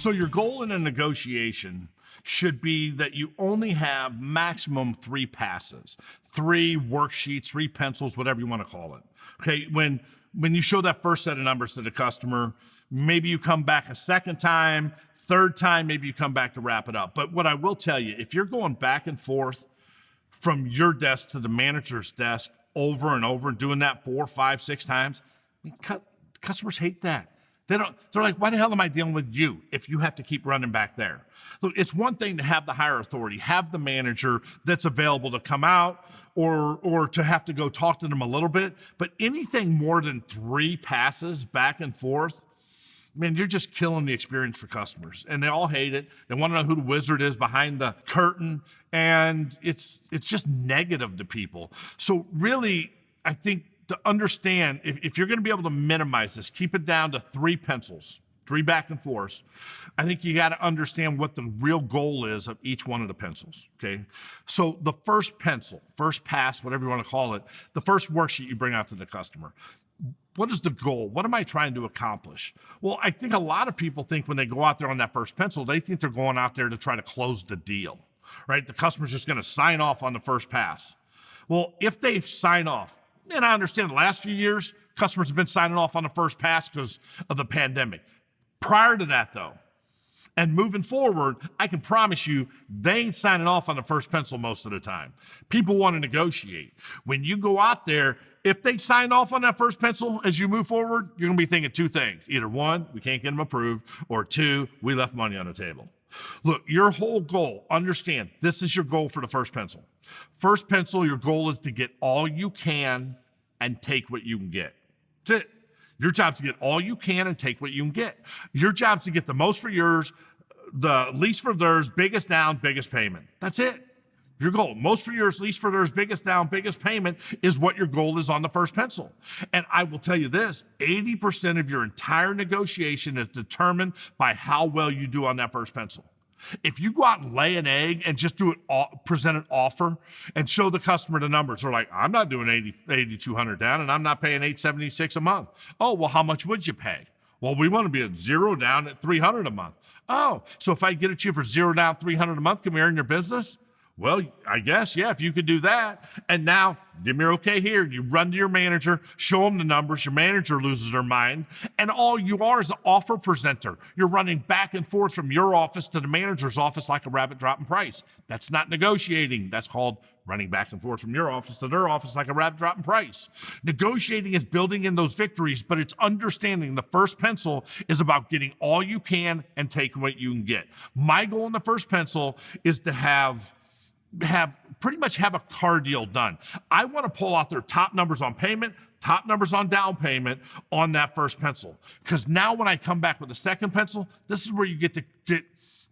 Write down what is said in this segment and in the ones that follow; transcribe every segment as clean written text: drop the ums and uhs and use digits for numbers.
So your goal in a negotiation should be that you only have maximum 3 passes, 3 worksheets, 3 pencils, whatever you want to call it. Okay, when you show that first set of numbers to the customer, maybe you come back a second time, third time, maybe you come back to wrap it up. But what I will tell you, if you're going back and forth from your desk to the manager's desk over and over, doing that 4, 5, 6 times, customers hate that. They're like, why the hell am I dealing with you if you have to keep running back there? Look, it's one thing to have the higher authority, have the manager that's available to come out or to have to go talk to them a little bit, but anything more than 3 passes back and forth, man, you're just killing the experience for customers. And they all hate it. They want to know who the wizard is behind the curtain. And it's just negative to people. So really, I think to understand, if you're going to be able to minimize this, keep it down to 3 pencils, 3 back and forths, I think you got to understand what the real goal is of each one of the pencils, okay? So the first pencil, first pass, whatever you want to call it, the first worksheet you bring out to the customer. What is the goal? What am I trying to accomplish? Well, I think a lot of people think when they go out there on that first pencil, they think they're going out there to try to close the deal, right? The customer's just going to sign off on the first pass. Well, if they sign off, and I understand the last few years, customers have been signing off on the first pass because of the pandemic. Prior to that, though, and moving forward, I can promise you, they ain't signing off on the first pencil most of the time. People want to negotiate. When you go out there, if they sign off on that first pencil as you move forward, you're going to be thinking 2 things. Either 1, we can't get them approved, or 2, we left money on the table. Look, your whole goal, understand, this is your goal for the first pencil. First pencil, your goal is to get all you can and take what you can get. That's it. Your job's to get all you can and take what you can get. Your job's to get the most for yours, the least for theirs, biggest down, biggest payment. That's it. Your goal, most for yours, least for theirs, biggest down, biggest payment is what your goal is on the first pencil. And I will tell you this, 80% of your entire negotiation is determined by how well you do on that first pencil. If you go out and lay an egg and just present an offer and show the customer the numbers, they're like, I'm not doing 8,200 down and I'm not paying $876 a month. Oh, well, how much would you pay? Well, we want to be at 0 down at 300 a month. Oh, so if I get it to you for 0 down 300 a month, can we earn your business? Well, I guess, yeah, if you could do that. And now, give me your okay here. You run to your manager, show them the numbers. Your manager loses their mind. And all you are is an offer presenter. You're running back and forth from your office to the manager's office like a rabbit dropping price. That's not negotiating. That's called running back and forth from your office to their office like a rabbit dropping price. Negotiating is building in those victories, but it's understanding the first pencil is about getting all you can and taking what you can get. My goal in the first pencil is to have pretty much have a car deal done. I want to pull out their top numbers on payment, top numbers on down payment on that first pencil. Because now when I come back with the second pencil, this is where you get to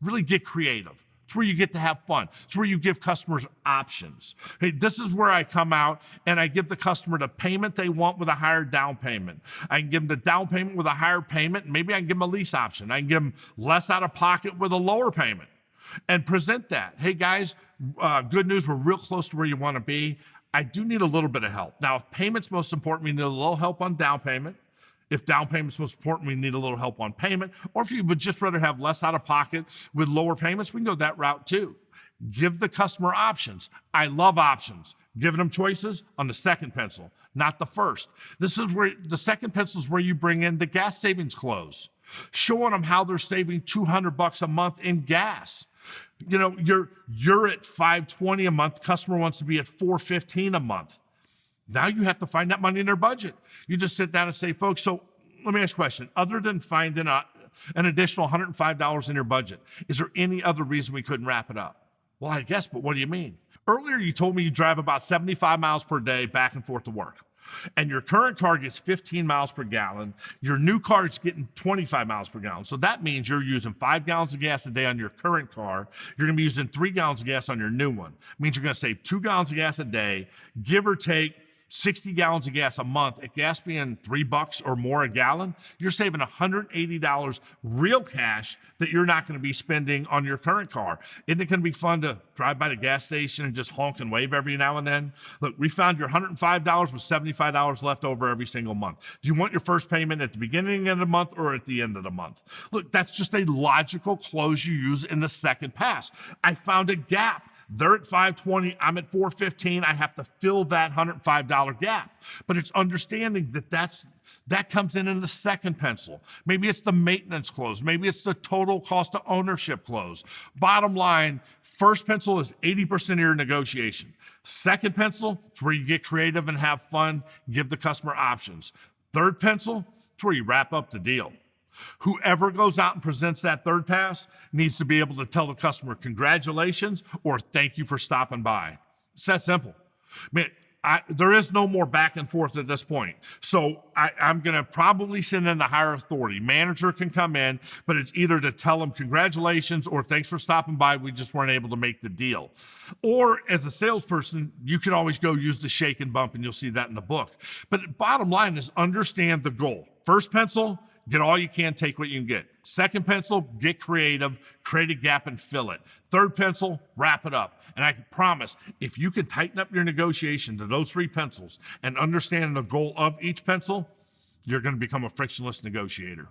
really get creative. It's where you get to have fun. It's where you give customers options. Hey, this is where I come out and I give the customer the payment they want with a higher down payment. I can give them the down payment with a higher payment. Maybe I can give them a lease option. I can give them less out of pocket with a lower payment. And present that. Hey guys, good news, we're real close to where you want to be. I do need a little bit of help. Now, if payment's most important, we need a little help on down payment. If down payment's most important, we need a little help on payment. Or if you would just rather have less out of pocket with lower payments, we can go that route too. Give the customer options. I love options. Giving them choices on the second pencil, not the first. This is where the second pencil is where you bring in the gas savings close, showing them how they're saving $200 a month in gas. You know, you're at $520 a month. Customer wants to be at $415 a month. Now you have to find that money in their budget. You just sit down and say, folks, so let me ask you a question. Other than finding an additional $105 in your budget, is there any other reason we couldn't wrap it up? Well, I guess, but what do you mean? Earlier, you told me you drive about 75 miles per day back and forth to work. And your current car gets 15 miles per gallon. Your new car is getting 25 miles per gallon. So that means you're using 5 gallons of gas a day on your current car. You're going to be using 3 gallons of gas on your new one. It means you're going to save 2 gallons of gas a day, give or take 60 gallons of gas a month, at gas being $3 or more a gallon, you're saving $180 real cash that you're not going to be spending on your current car. Isn't it going to be fun to drive by the gas station and just honk and wave every now and then? Look, we found your $105 with $75 left over every single month. Do you want your first payment at the beginning of the month or at the end of the month? Look, that's just a logical close you use in the second pass. I found a gap. They're at 520, I'm at 415. I have to fill that $105 gap. But it's understanding that comes in the second pencil. Maybe it's the maintenance close. Maybe it's the total cost of ownership close. Bottom line, first pencil is 80% of your negotiation. Second pencil, it's where you get creative and have fun, give the customer options. Third pencil, it's where you wrap up the deal. Whoever goes out and presents that third pass needs to be able to tell the customer congratulations or thank you for stopping by. It's that simple. Man, there is no more back and forth at this point. So I'm going to probably send in the higher authority. Manager can come in, but it's either to tell them congratulations or thanks for stopping by. We just weren't able to make the deal. Or as a salesperson, you can always go use the shake and bump, and you'll see that in the book. But bottom line is understand the goal. First pencil, get all you can, take what you can get. Second pencil, get creative, create a gap and fill it. Third pencil, wrap it up. And I can promise, if you can tighten up your negotiation to those 3 pencils and understand the goal of each pencil, you're going to become a frictionless negotiator.